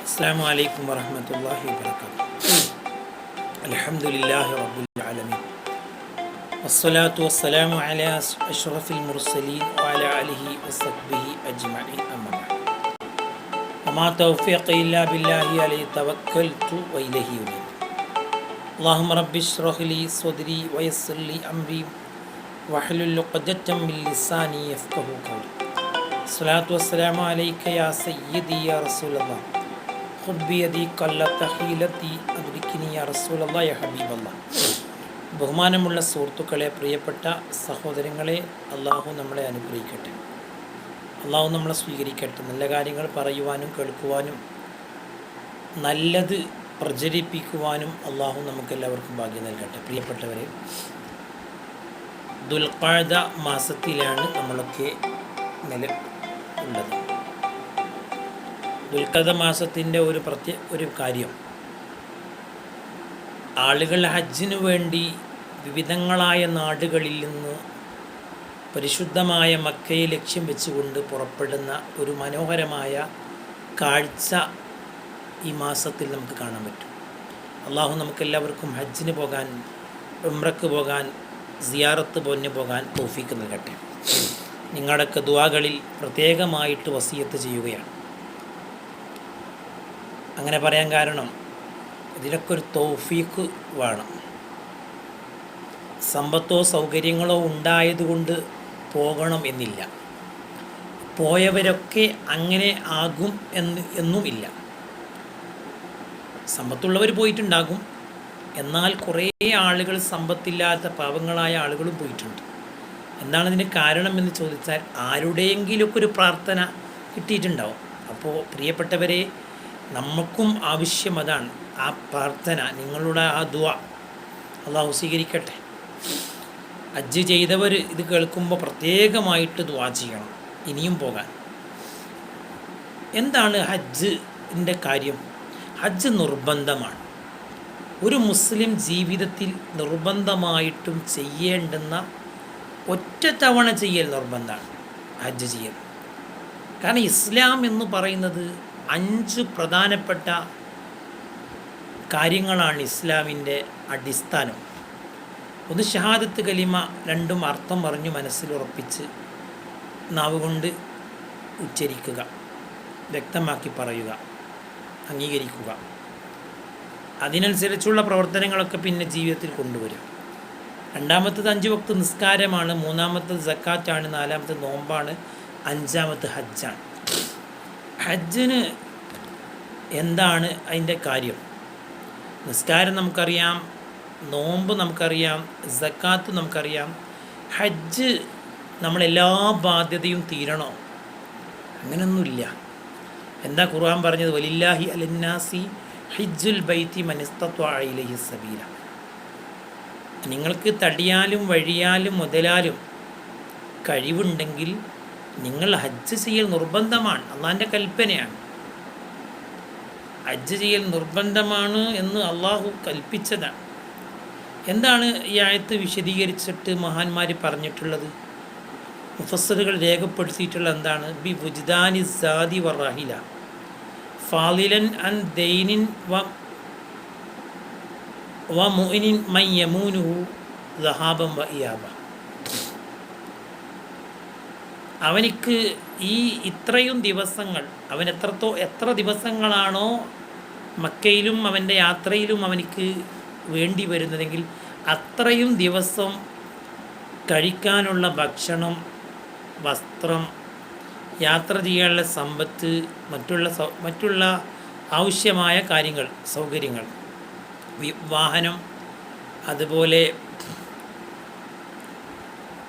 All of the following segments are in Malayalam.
അസ്സലാമു അലൈക്കും വറഹ്മത്തുള്ളാഹി വബറകാതുഹു. അൽഹംദുലില്ലാഹി റബ്ബിൽ ആലമീൻ. വസ്സലാത്തു വസ്സലാമു അലാ അഷ്റഫിൽ മുർസലീൻ വഅലാ ആലിഹി വസഹ്ബിഹി അജ്മഈൻ. അമ്മാ ബഅദ്. വമാ തൗഫീഖി ഇല്ലാ ബില്ലാഹി അലൈഹി തവക്കൽതു വഇലൈഹി ഉനീബ്. അല്ലാഹുമ്മ റബ്ബി ഇശ്റഹ് ലി സ്വദ്രി വയസ്സിർ ലി അംരി വഹ്ലുൽ ഉഖ്ദതം മിൻ ലിസാനി യഫ്ഖഹു ഖൗലി. അസ്സലാത്തു വസ്സലാമു അലൈക യാ സയ്യിദി യാ റസൂലല്ലാഹ് ഖുദ് ബിയദി ഖല്ലത ഹീലതി അദ്രിക്നി യാ റസൂലല്ലാഹ് യാ ഹബീബല്ലാഹ്. ബഹുമാനമുള്ള സുഹൃത്തുക്കളെ, പ്രിയപ്പെട്ട സഹോദരങ്ങളെ, അള്ളാഹു നമ്മളെ അനുഗ്രഹിക്കട്ടെ. അള്ളാഹു നമ്മളെ സ്വീകരിക്കട്ടെ. നല്ല കാര്യങ്ങൾ പറയുവാനും കേൾക്കുവാനും നല്ലത് പ്രചരിപ്പിക്കുവാനും അള്ളാഹു നമുക്കെല്ലാവർക്കും ഭാഗ്യം നൽകട്ടെ. പ്രിയപ്പെട്ടവരെ, ദുൽഖഅദ മാസത്തിലാണ് നമ്മളൊക്കെ ഉള്ളത്. ദുൽഖഅദ മാസത്തിൻ്റെ ഒരു കാര്യം, ആളുകൾ ഹജ്ജിനു വേണ്ടി വിവിധങ്ങളായ നാടുകളിൽ നിന്ന് പരിശുദ്ധമായ മക്കയെ ലക്ഷ്യം വെച്ചുകൊണ്ട് പുറപ്പെടുന്ന ഒരു മനോഹരമായ കാഴ്ച ഈ മാസത്തിൽ നമുക്ക് കാണാൻ പറ്റും. അള്ളാഹു നമുക്കെല്ലാവർക്കും ഹജ്ജിന് പോകാൻ, ഉംറക്ക് പോകാൻ, സിയാറത്ത് പോന്നെ പോകാൻ തൗഫീക്ക് നൽകട്ടെ. നിങ്ങളുടെയൊക്കെ ദുആകളിൽ പ്രത്യേകമായിട്ട് വസിയത്ത് ചെയ്യുകയാണ്. അങ്ങനെ പറയാൻ കാരണം, ഇതിലൊക്കെ ഒരു തൗഫീക്ക് വേണം. സമ്പത്തോ സൗകര്യങ്ങളോ ഉണ്ടായതുകൊണ്ട് പോകണം എന്നില്ല. പോയവരൊക്കെ അങ്ങനെ ആകും എന്നുമില്ല. സമ്പത്തുള്ളവർ പോയിട്ടുണ്ടാകും, എന്നാൽ കുറേ ആളുകൾ സമ്പത്തില്ലാത്ത പാവങ്ങളായ ആളുകളും പോയിട്ടുണ്ട്. എന്താണ് ഇതിന് കാരണം എന്ന് ചോദിച്ചാൽ, ആരുടെയെങ്കിലുമൊക്കെ ഒരു പ്രാർത്ഥന കിട്ടിയിട്ടുണ്ടാവും. അപ്പോൾ പ്രിയപ്പെട്ടവരെ, നമുക്കും ആവശ്യം അതാണ്. ആ പ്രാർത്ഥന, നിങ്ങളുടെ ആ ദുആ അള്ളാഹു സ്വീകരിക്കട്ടെ. ഹജ്ജ് ചെയ്തവർ ഇത് കേൾക്കുമ്പോൾ പ്രത്യേകമായിട്ട് ദുആ ചെയ്യണം, ഇനിയും പോകാൻ. എന്താണ് ഹജ്ജിൻ്റെ കാര്യം? ഹജ്ജ് നിർബന്ധമാണ്. ഒരു മുസ്ലിം ജീവിതത്തിൽ നിർബന്ധമായിട്ടും ചെയ്യേണ്ടുന്ന ഒറ്റ തവണ ചെയ്യൽ നിർബന്ധമാണ് ഹജ്ജ് ചെയ്യൽ. കാരണം ഇസ്ലാം എന്ന് പറയുന്നത് 5 പ്രധാനപ്പെട്ട കാര്യങ്ങളാണ് ഇസ്ലാമിൻ്റെ അടിസ്ഥാനം. ഒന്ന് ഷഹാദത്ത് കലിമ, 2 അർത്ഥം പറഞ്ഞു മനസ്സിലുറപ്പിച്ച് നാവ് കൊണ്ട് ഉച്ചരിക്കുക, വ്യക്തമാക്കി പറയുക, അംഗീകരിക്കുക. അതിനനുസരിച്ചുള്ള പ്രവർത്തനങ്ങളൊക്കെ പിന്നെ ജീവിതത്തിൽ കൊണ്ടുവരിക. 2-മത്തത് 5 വക്ത് നിസ്കാരമാണ്, 3-മത്തത് സക്കാത്താണ്, 4-മത്തത് നോമ്പാണ്, 5-മത്തത് ഹജ്ജാണ്. ഹജ്ജിന് എന്താണ് അതിൻ്റെ കാര്യം? നിസ്കാരം നമുക്കറിയാം, നോമ്പ് നമുക്കറിയാം, സക്കാത്ത് നമുക്കറിയാം. ഹജ്ജ് നമ്മളെല്ലാ ബാധ്യതയും തീരണോ? അങ്ങനെയൊന്നുമില്ല. എന്താ ഖുർആൻ പറഞ്ഞത്? വലില്ലാഹി അലന്നാസി ഹിജ്ജുൽ ബൈത്തി മൻ ഇസ്തത്വഅ ഇലൈഹി സബീല. നിങ്ങൾക്ക് തടിയാലും വഴിയാലും മുതലാലും കഴിവുണ്ടെങ്കിൽ നിങ്ങൾ ഹജ്ജ് ചെയ്യൽ നിർബന്ധമാണ്. അള്ളാഹിൻ്റെ കൽപ്പനയാണ്. ഹജ്ജ് ചെയ്യൽ നിർബന്ധമാണ് എന്ന് അള്ളാഹു കൽപ്പിച്ചതാണ്. എന്താണ് ഈ ആയത്ത് വിശദീകരിച്ചിട്ട് മഹാന്മാർ പറഞ്ഞിട്ടുള്ളത്? മുഫസ്സിറുകൾ രേഖപ്പെടുത്തിയിട്ടുള്ള എന്താണ്? ബി വുജ്ദാനി സാദി വറഹില ഫാളിലൻ അൻ ദൈനിൻ വ മുഇനിൻ മൻ യമൂനുഹു ദഹാബൻ വ ഇയാബ. അവനിക്ക് ഈ ഇത്രയും ദിവസങ്ങൾ, അവൻ എത്ര ദിവസങ്ങളാണോ മക്കയിലും അവൻ്റെ യാത്രയിലും അവനിക്ക് വേണ്ടി വരുന്നതെങ്കിൽ അത്രയും ദിവസം കഴിക്കാനുള്ള ഭക്ഷണം, വസ്ത്രം, യാത്ര ചെയ്യാനുള്ള സമ്പത്ത്, മറ്റുള്ള ആവശ്യമായ കാര്യങ്ങൾ, സൗകര്യങ്ങൾ, വാഹനം, അതുപോലെ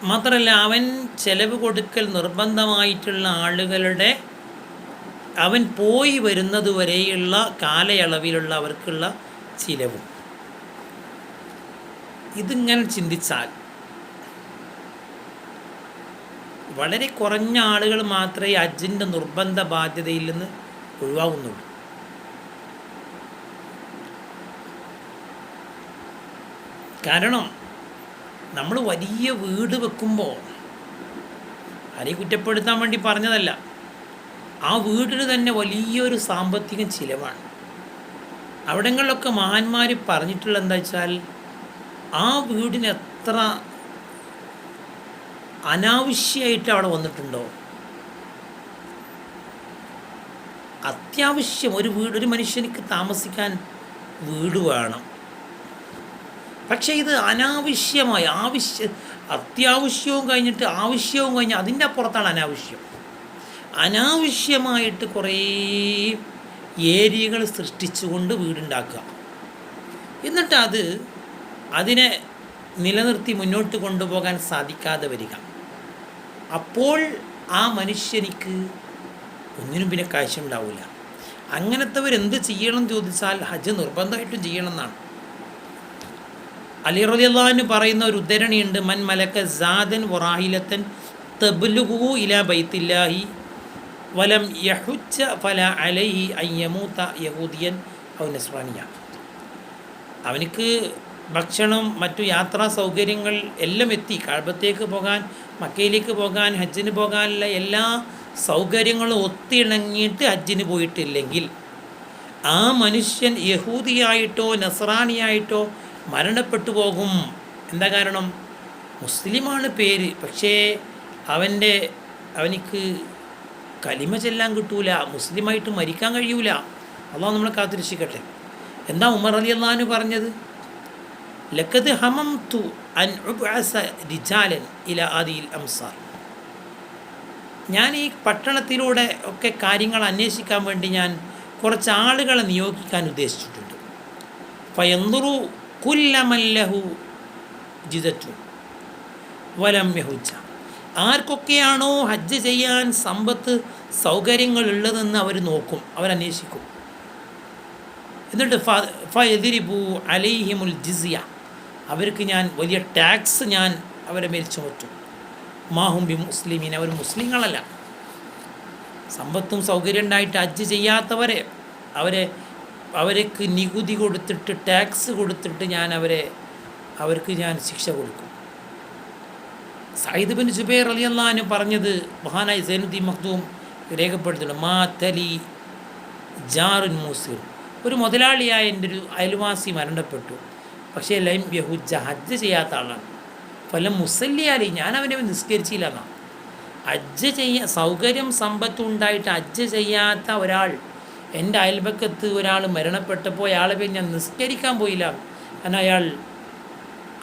മാത്രമല്ല അവൻ ചെലവ് കൊടുക്കൽ നിർബന്ധമായിട്ടുള്ള ആളുകളുടെ, അവൻ പോയി വരുന്നത് വരെയുള്ള കാലയളവിലുള്ള അവർക്കുള്ള ചിലവും. ഇതിങ്ങനെ ചിന്തിച്ചാൽ വളരെ കുറഞ്ഞ ആളുകൾ മാത്രമേ ഹജ്ജിൻ്റെ നിർബന്ധ ബാധ്യതയിൽ നിന്ന് ഒഴിവാകുന്നുള്ളൂ. കാരണം നമ്മൾ വലിയ വീട് വെക്കുമ്പോൾ, ആരെയും കുറ്റപ്പെടുത്താൻ വേണ്ടി പറഞ്ഞതല്ല, ആ വീടിന് തന്നെ വലിയൊരു സാമ്പത്തിക ചിലവാണ്. അവിടങ്ങളിലൊക്കെ മഹാന്മാർ പറഞ്ഞിട്ടുള്ള എന്താ വെച്ചാൽ, ആ വീടിന് എത്ര അനാവശ്യമായിട്ട് അവിടെ വന്നിട്ടുണ്ടോ, അത്യാവശ്യം ഒരു മനുഷ്യനിക്ക് താമസിക്കാൻ വീട് വേണം. പക്ഷേ ഇത് അനാവശ്യമായി അത്യാവശ്യവും കഴിഞ്ഞിട്ട് ആവശ്യവും കഴിഞ്ഞ് അതിൻ്റെ അപ്പുറത്താണ് അനാവശ്യമായിട്ട് കുറേ ഏരിയകൾ സൃഷ്ടിച്ചുകൊണ്ട് വീടുണ്ടാക്കുക. എന്നിട്ട് അതിനെ നിലനിർത്തി മുന്നോട്ട് കൊണ്ടുപോകാൻ സാധിക്കാതെ വരിക. അപ്പോൾ ആ മനുഷ്യനിക്ക് ഒന്നിനും പിന്നെ കാശുണ്ടാവില്ല. അങ്ങനത്തെവരെന്ത് ചെയ്യണം ചോദിച്ചാൽ ഹജ്ജ് നിർബന്ധമായിട്ടും ചെയ്യണം എന്നാണ്. അലി റളിയല്ലാഹു അൻഹു പറയുന്ന ഒരു ഉദ്ധരണിയുണ്ട്, മൻ മലക സാദൻ വറാഹിലത്തൻ തബ്ലുഗു ഇലാ ബൈത്തില്ലാഹി വലം യഹുജ്ജ ഫല അലൈഹി അൻ യമൂത യഹൂദിയൻ ഔ നസ്റാനിയ. അവനിക്ക് ഭക്ഷണം, മറ്റു യാത്രാ സൗകര്യങ്ങൾ എല്ലാം എത്തി, കഅബത്തേക്ക് പോകാൻ, മക്കയിലേക്ക് പോകാൻ, ഹജ്ജിന് പോകാനുള്ള എല്ലാ സൗകര്യങ്ങളും ഒത്തിണങ്ങിയിട്ട് ഹജ്ജിന് പോയിട്ടില്ലെങ്കിൽ ആ മനുഷ്യൻ യഹൂദിയായിട്ടോ നസ്രാനിയായിട്ടോ മരണപ്പെട്ടു പോകും. എന്താ കാരണം? മുസ്ലിമാണ് പേര്, പക്ഷേ അവനിക്ക് കലിമ ചെല്ലാൻ കിട്ടൂല, മുസ്ലിമായിട്ട് മരിക്കാൻ കഴിയൂല. അള്ളാഹു നമ്മളെ കാത്തിരക്ഷിക്കട്ടെ. എന്താ ഉമർ റളിയല്ലാഹു അൻഹു പറഞ്ഞത്? ലഖദ് ഹമംതു അൻ ഉബ്അസ റിജാലൻ ഇലാ ആദിൽ അംസാർ. ഞാൻ ഈ പട്ടണത്തിലൂടെ ഒക്കെ കാര്യങ്ങൾ അന്വേഷിക്കാൻ വേണ്ടി ഞാൻ കുറച്ച് ആളുകളെ നിയോഗിക്കാൻ ഉദ്ദേശിച്ചിട്ടുണ്ട്. ഫയൻദുറു കുല്ലമല്ലഹു ജിദത്തു വലം യഹുജ്ജ. ആർക്കൊക്കെയാണോ ഹജ്ജ് ചെയ്യാൻ സമ്പത്ത് സൗകര്യങ്ങളുള്ളതെന്ന് അവർ നോക്കും, അവരന്വേഷിക്കും. എന്നിട്ട് ഫയദ്രിബു അലൈഹിമുൽ ജിസിയ, അവർക്ക് ഞാൻ വലിയ ടാക്സ് ഞാൻ അവരെ മേൽ ചുമത്തും. മാഹും ബി മുസ്ലിമീൻ, അവർ മുസ്ലിങ്ങളല്ല. സമ്പത്തും സൗകര്യം ഉണ്ടായിട്ട് ഹജ്ജ് ചെയ്യാത്തവരെ അവർക്ക് നികുതി കൊടുത്തിട്ട്, ടാക്സ് കൊടുത്തിട്ട് അവർക്ക് ഞാൻ ശിക്ഷ കൊടുക്കും. സയ്യിദ് ബിൻ ജുബൈർ റളിയല്ലാഹു അൻഹു പറഞ്ഞത് മഹാനായ സൈനുദ്ദീൻ മഖ്ദൂം രേഖപ്പെടുത്തുന്നുണ്ട്. മാ തലി ജാറുൻ മൂസിർ, ഒരു മുതലാളിയായ എൻ്റെ ഒരു അയൽവാസി മരണപ്പെട്ടു, പക്ഷേ ലൈം യഹുജ്ജ, ഹജ്ജ് ചെയ്യാത്ത ആളാണ്. ഫലം മുസല്ലിയാലി, ഞാൻ അവനെ നിസ്കരിച്ചില്ല എന്നാണ്. ഹജ്ജ് സൗകര്യം സമ്പത്തും ഉണ്ടായിട്ട് ഹജ്ജ് ചെയ്യാത്ത ഒരാൾ, എൻ്റെ അയൽപക്കത്ത് ഒരാൾ മരണപ്പെട്ടപ്പോൾ അയാളെ പേര് ഞാൻ നിസ്കരിക്കാൻ പോയില്ല. കാരണം അയാൾ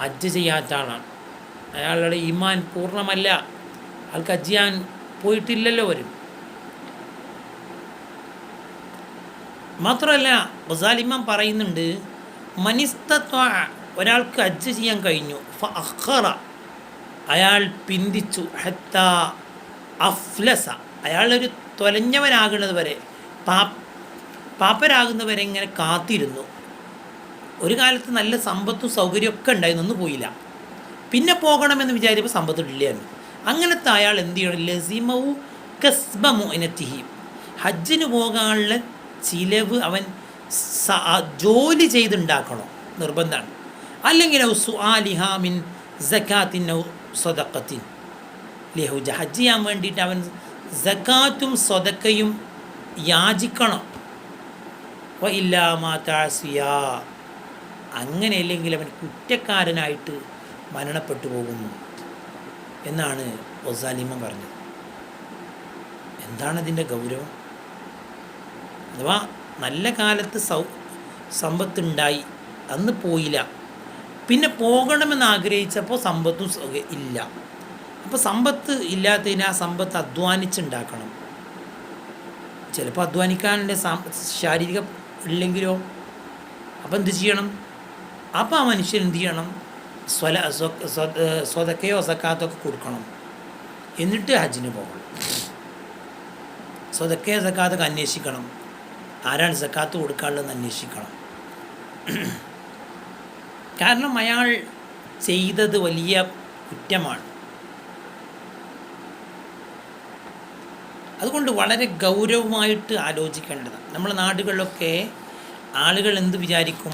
ഹജ്ജ് ചെയ്യാത്ത ആളാണ്, അയാളുടെ ഈമാൻ പൂർണ്ണമല്ല, ആൾക്ക് ഹജ്ജ് ചെയ്യാൻ പോയിട്ടില്ലല്ലോ വരും. മാത്രമല്ല ഗസാലി ഇമാം പറയുന്നുണ്ട്, മനിസ്തത്വ, ഒരാൾക്ക് ഹജ്ജ് ചെയ്യാൻ കഴിഞ്ഞു, ഫഅഖറ, അയാൾ പിന്തിച്ചു, ഹത്താ അഫ്ലസ, അയാളൊരു തൊലഞ്ഞവനാകുന്നത് വരെ, പാപ്പരാകുന്നവരെ ഇങ്ങനെ കാത്തിരുന്നു. ഒരു കാലത്ത് നല്ല സമ്പത്തും സൗകര്യമൊക്കെ ഉണ്ടായിരുന്നു, പോയില്ല. പിന്നെ പോകണമെന്ന് വിചാരിച്ചപ്പോൾ സമ്പത്തില്ലായിരുന്നു. അങ്ങനത്തെ അയാൾ എന്ത് ചെയ്യണം? ലസിമവു കസ്ബ മുഅനതിഹി, ഹജ്ജിന് പോകാനുള്ള ചിലവ് അവൻ ജോലി ചെയ്തുണ്ടാക്കണം, നിർബന്ധമാണ്. അല്ലെങ്കിൽ സുആലിഹ മിൻ സകാത്തിൻ ഔ സദഖത്തിൻ ലിഹുജ, ഹജ്ജ് ചെയ്യാൻ വേണ്ടിയിട്ട് അവൻ സകാത്തും സദക്കയും യാചിക്കണം. വ ഇല്ലാ മാ തഅസിയ, അങ്ങനെയല്ലെങ്കിൽ അവൻ കുറ്റക്കാരനായിട്ട് മരണപ്പെട്ടു പോകുന്നു എന്നാണ് ഗസാലിമ പറഞ്ഞത്. എന്താണതിൻ്റെ ഗൗരവം? അഥവാ നല്ല കാലത്ത് സമ്പത്തുണ്ടായി, അന്ന് പോയില്ല, പിന്നെ പോകണമെന്ന് ആഗ്രഹിച്ചപ്പോൾ സമ്പത്തും ഇല്ല. അപ്പോൾ സമ്പത്ത് ഇല്ലാത്തതിന് ആ സമ്പത്ത് അധ്വാനിച്ചുണ്ടാക്കണം. ചിലപ്പോൾ അധ്വാനിക്കാനുള്ള ശാരീരിക ഇല്ലെങ്കിലോ, അപ്പോൾ എന്ത് ചെയ്യണം? അപ്പോൾ ആ മനുഷ്യൻ എന്ത് ചെയ്യണം? സ്വതക്കയോ സക്കാത്തൊക്കെ കൊടുക്കണം, എന്നിട്ട് ഹജ്ജിന് പോകണം. സ്വതക്കയോ സക്കാത്തൊക്കെ അന്വേഷിക്കണം, ആരാണ് സക്കാത്ത് കൊടുക്കാനുള്ളതെന്ന് അന്വേഷിക്കണം. കാരണം അയാൾ ചെയ്തത് വലിയ കുറ്റമാണ്. അതുകൊണ്ട് വളരെ ഗൗരവമായിട്ട് ആലോചിക്കേണ്ടതാണ്. നമ്മുടെ നാടുകളിലൊക്കെ ആളുകൾ എന്ത് വിചാരിക്കും?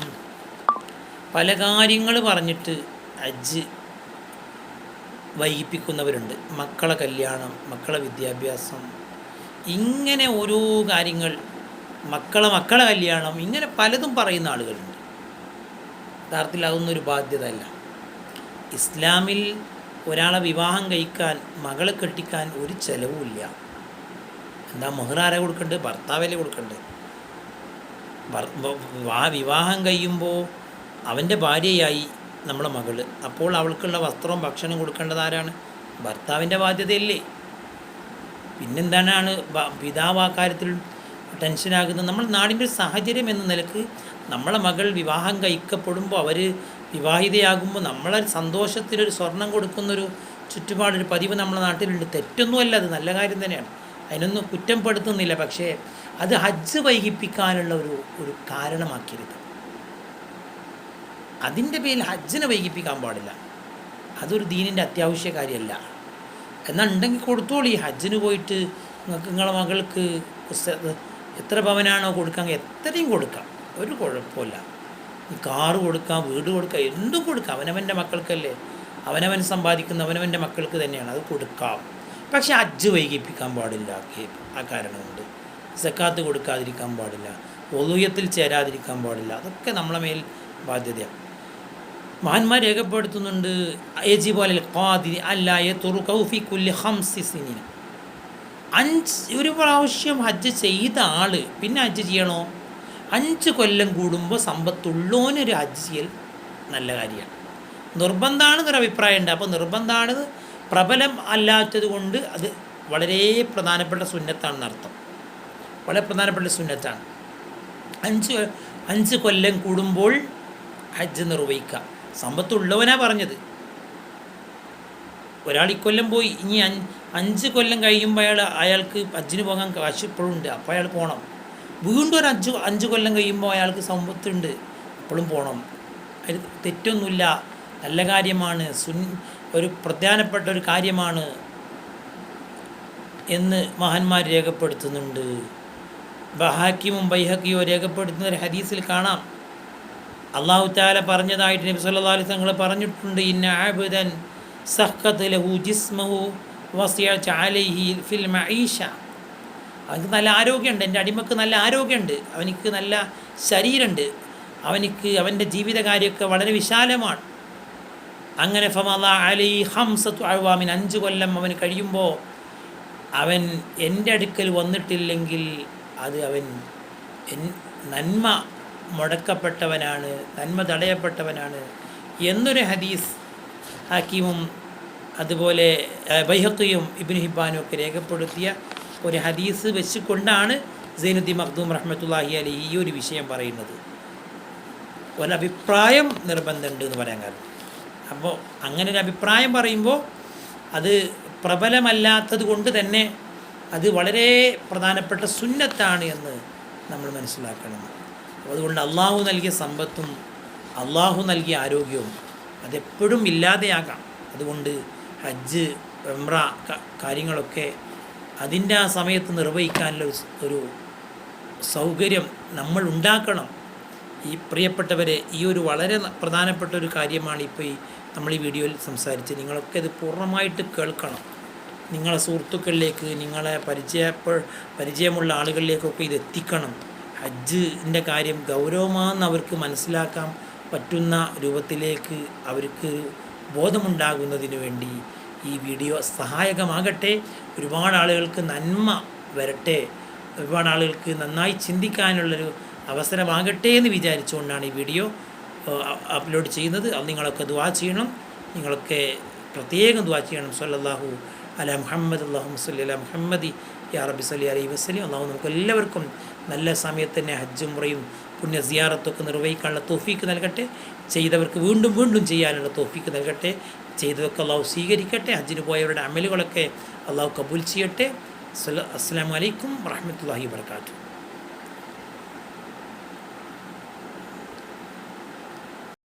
പല കാര്യങ്ങൾ പറഞ്ഞിട്ട് ഹജ്ജ് വൈകിപ്പിക്കുന്നവരുണ്ട്. മക്കളെ കല്യാണം, മക്കളെ വിദ്യാഭ്യാസം, ഇങ്ങനെ ഓരോ കാര്യങ്ങൾ, മക്കളെ കല്യാണം, ഇങ്ങനെ പലതും പറയുന്ന ആളുകളുണ്ട്. യഥാർത്ഥത്തിൽ അതൊന്നും ഒരു ബാധ്യത അല്ല. ഇസ്ലാമിൽ ഒരാളെ വിവാഹം കഴിക്കാൻ, മകളെ കെട്ടിക്കാൻ ഒരു ചിലവുമില്ല. എന്താ മഹർ ആരെ കൊടുക്കേണ്ടത്? ഭർത്താവല്ലേ കൊടുക്കേണ്ടത്. വിവാഹം കഴിയുമ്പോൾ അവൻ്റെ ഭാര്യയായി നമ്മളെ മകൾ. അപ്പോൾ അവൾക്കുള്ള വസ്ത്രവും ഭക്ഷണം കൊടുക്കേണ്ടത് ആരാണ്? ഭർത്താവിൻ്റെ ബാധ്യതയല്ലേ. പിന്നെന്താണ് പിതാവ് ആ കാര്യത്തിൽ ടെൻഷനാകുന്നത്? നമ്മൾ നാടിൻ്റെ ഒരു സാഹചര്യം എന്ന നിലക്ക് നമ്മളെ മകൾ വിവാഹം കഴിക്കപ്പെടുമ്പോൾ, അവർ വിവാഹിതയാകുമ്പോൾ നമ്മളെ സന്തോഷത്തിലൊരു സ്വർണം കൊടുക്കുന്നൊരു ചുറ്റുപാടൊരു പതിവ് നമ്മളെ നാട്ടിലുണ്ട്. തെറ്റൊന്നുമല്ല, അത് നല്ല കാര്യം തന്നെയാണ്, അതിനൊന്നും കുറ്റപ്പെടുത്തുന്നില്ല. പക്ഷേ അത് ഹജ്ജ് വൈകിപ്പിക്കാനുള്ള ഒരു കാരണമാക്കരുത്. അതിൻ്റെ പേരിൽ ഹജ്ജിനെ വൈകിപ്പിക്കാൻ പാടില്ല. അതൊരു ദീനിൻ്റെ അത്യാവശ്യ കാര്യമല്ല. എന്നാൽ ഉണ്ടെങ്കിൽ കൊടുത്തോളൂ. ഈ ഹജ്ജിന് പോയിട്ട് നിങ്ങൾക്ക് നിങ്ങളെ മകൾക്ക് എത്ര പവനാണോ കൊടുക്കാൻ, എത്രയും കൊടുക്കാം, ഒരു കുഴപ്പമില്ല. കാറ് കൊടുക്കാം, വീട് കൊടുക്കാം, എന്തും കൊടുക്കാം. അവനവൻ്റെ മക്കൾക്കല്ലേ, അവനവൻ സമ്പാദിക്കുന്ന അവനവൻ്റെ മക്കൾക്ക് തന്നെയാണ്, അത് കൊടുക്കാം. പക്ഷെ ഹജ്ജ് വൈകിപ്പിക്കാൻ പാടില്ല. ആ കാരണമുണ്ട്. സക്കാത്ത് കൊടുക്കാതിരിക്കാൻ പാടില്ല, ഉളുഹിയത്തിൽ ചേരാതിരിക്കാൻ പാടില്ല. അതൊക്കെ നമ്മളെ മേൽ ബാധ്യതയാണ്. മഹാന്മാർ രേഖപ്പെടുത്തുന്നുണ്ട്, യജിബു അലൽ ഖാദിരി അല്ലാ യതുറുകു ഫി കുല്ലി 5 സിനീന. ഒരു പ്രാവശ്യം ഹജ്ജ് ചെയ്ത ആൾ പിന്നെ ഹജ്ജ് ചെയ്യണോ? 5 കൊല്ലം കൂടുമ്പോൾ സമ്പത്തുള്ളവനൊരു ഹജ്ജ് ചെയ്യൽ നല്ല കാര്യമാണ്. നിർബന്ധമാണെന്നൊരു അഭിപ്രായമുണ്ട്. അപ്പോൾ നിർബന്ധമാണ്, പ്രബലം അല്ലാത്തത് കൊണ്ട് അത് വളരെ പ്രധാനപ്പെട്ട സുന്നത്താണെന്നർത്ഥം. വളരെ പ്രധാനപ്പെട്ട സുന്നത്താണ്. 5 കൊല്ലം കൂടുമ്പോൾ ഹജ്ജ് നിർവഹിക്കുക. സമ്പത്തുള്ളവനാ പറഞ്ഞത്. ഒരാൾ ഇക്കൊല്ലം പോയി, ഇനി 5 കൊല്ലം കഴിയുമ്പോൾ അയാൾക്ക് ഹജ്ജിന് പോകാൻ കാശ് ഇപ്പോഴും ഉണ്ട്, അപ്പോൾ അയാൾ പോകണം. വീണ്ടും ഒരു 5 കൊല്ലം കഴിയുമ്പോൾ അയാൾക്ക് സമ്പത്തുണ്ട്, അപ്പോഴും പോകണം. അതിൽ തെറ്റൊന്നുമില്ല, നല്ല കാര്യമാണ്, ഒരു പ്രധാനപ്പെട്ട ഒരു കാര്യമാണ് എന്ന് മഹാന്മാർ രേഖപ്പെടുത്തുന്നുണ്ട്. ബഹാക്കിമും ബൈഹക്കിയോ രേഖപ്പെടുത്തുന്ന ഒരു ഹദീസിൽ കാണാം, അല്ലാഹു തആല പറഞ്ഞതായിട്ട് നബി സല്ലല്ലാഹു അലൈഹി വസല്ലം പറഞ്ഞിട്ടുണ്ട്, ഇന്ന അബ്ദൻ സഖത ലഹു ജിസ്മുഹു വസിഅത അലൈഹി ഫിൽ മഈഷ. അവനക്ക് നല്ല ആരോഗ്യമുണ്ട്, എൻ്റെ അടിമക്ക് നല്ല ആരോഗ്യമുണ്ട്, അവനിക്ക് നല്ല ശരീരമുണ്ട്, അവനിക്ക് അവൻ്റെ ജീവിതകാര്യമൊക്കെ വളരെ വിശാലമാണ്. അങ്ങനെ ഫമള അലൈഹി 5 അഅ്വാമിൻ, 5 കൊല്ലം അവന് കഴിയുമ്പോൾ അവൻ എൻ്റെ അടുക്കൽ വന്നിട്ടില്ലെങ്കിൽ അത് അവൻ നന്മ മുടക്കപ്പെട്ടവനാണ്, നന്മ തടയപ്പെട്ടവനാണ് എന്നൊരു ഹദീസ് ഹക്കീമും അതുപോലെ ബൈഹഖിയും ഇബ്നു ഹിബ്ബാനും ഒക്കെ രേഖപ്പെടുത്തിയ ഒരു ഹദീസ് വെച്ചുകൊണ്ടാണ് സൈനുദ്ദീൻ മഖ്ദൂം റഹ്മത്തുള്ളാഹി അലൈഹി ഈ ഒരു വിഷയം പറയുന്നത്. ഒരഭിപ്രായം നിർബന്ധമുണ്ട് എന്ന് പറയാൻ കാരണം. അപ്പോൾ അങ്ങനെ ഒരു അഭിപ്രായം പറയുമ്പോൾ അത് പ്രബലമല്ലാത്തത് കൊണ്ട് തന്നെ അത് വളരെ പ്രധാനപ്പെട്ട സുന്നത്താണ് എന്ന് നമ്മൾ മനസ്സിലാക്കണം. അതുകൊണ്ട് അള്ളാഹു നൽകിയ സമ്പത്തും അള്ളാഹു നൽകിയ ആരോഗ്യവും അതെപ്പോഴും ഇല്ലാതെയാകാം. അതുകൊണ്ട് ഹജ്ജ്, ഉംറ കാര്യങ്ങളൊക്കെ അതിൻ്റെ ആ സമയത്ത് നിർവഹിക്കാനുള്ള ഒരു സൗകര്യം നമ്മൾ ഉണ്ടാക്കണം. ഈ പ്രിയപ്പെട്ടവരെ, ഈ ഒരു വളരെ പ്രധാനപ്പെട്ട ഒരു കാര്യമാണ് ഇപ്പോൾ നമ്മൾ ഈ വീഡിയോയിൽ സംസാരിച്ച്. നിങ്ങളൊക്കെ ഇത് പൂർണ്ണമായിട്ട് കേൾക്കണം. നിങ്ങളെ സുഹൃത്തുക്കളിലേക്ക്, നിങ്ങളെ പരിചയമുള്ള ആളുകളിലേക്കൊക്കെ ഇത് എത്തിക്കണം. ഹജ്ജിൻ്റെ കാര്യം ഗൗരവമാണെന്ന് അവർക്ക് മനസ്സിലാക്കാൻ പറ്റുന്ന രൂപത്തിലേക്ക് അവർക്ക് ബോധമുണ്ടാകുന്നതിന് വേണ്ടി ഈ വീഡിയോ സഹായകമാകട്ടെ. ഒരുപാട് ആളുകൾക്ക് നന്മ വരട്ടെ, ഒരുപാട് ആളുകൾക്ക് നന്നായി ചിന്തിക്കാനുള്ളൊരു അവസരമാകട്ടെ എന്ന് വിചാരിച്ചുകൊണ്ടാണ് ഈ വീഡിയോ അപ്ലോഡ് ചെയ്യുന്നത്. അത് നിങ്ങളൊക്കെ ദുആ ചെയ്യണം, നിങ്ങളൊക്കെ പ്രത്യേകം ദുആ ചെയ്യണം. സല്ലല്ലാഹു അലാ മുഹമ്മദ് അല്ലാഹുമ്മ സ്വല്ലി അലാ മുഹമ്മദി യാ റബ്ബി സ്വല്ലി അലൈഹി വസല്ലം. അല്ലാഹു നമുക്ക് എല്ലാവർക്കും നല്ല സമയത്ത് തന്നെ ഹജ്ജും ഉംറയും പുണ്യ സിയാറത്തൊക്കെ നിർവഹിക്കാനുള്ള തൗഫീക്ക് നൽകട്ടെ. ചെയ്തവർക്ക് വീണ്ടും വീണ്ടും ചെയ്യാനുള്ള തൗഫീക്ക് നൽകട്ടെ. ചെയ്തതൊക്കെ അല്ലാഹു സ്വീകരിക്കട്ടെ. ഹജ്ജിന് പോയവരുടെ അമലുകളൊക്കെ അല്ലാഹു കബൂൽ ചെയ്യട്ടെ. അസ്സലാമു അലൈക്കും വറഹ്മത്തുള്ളാഹി വബറകാതുഹു.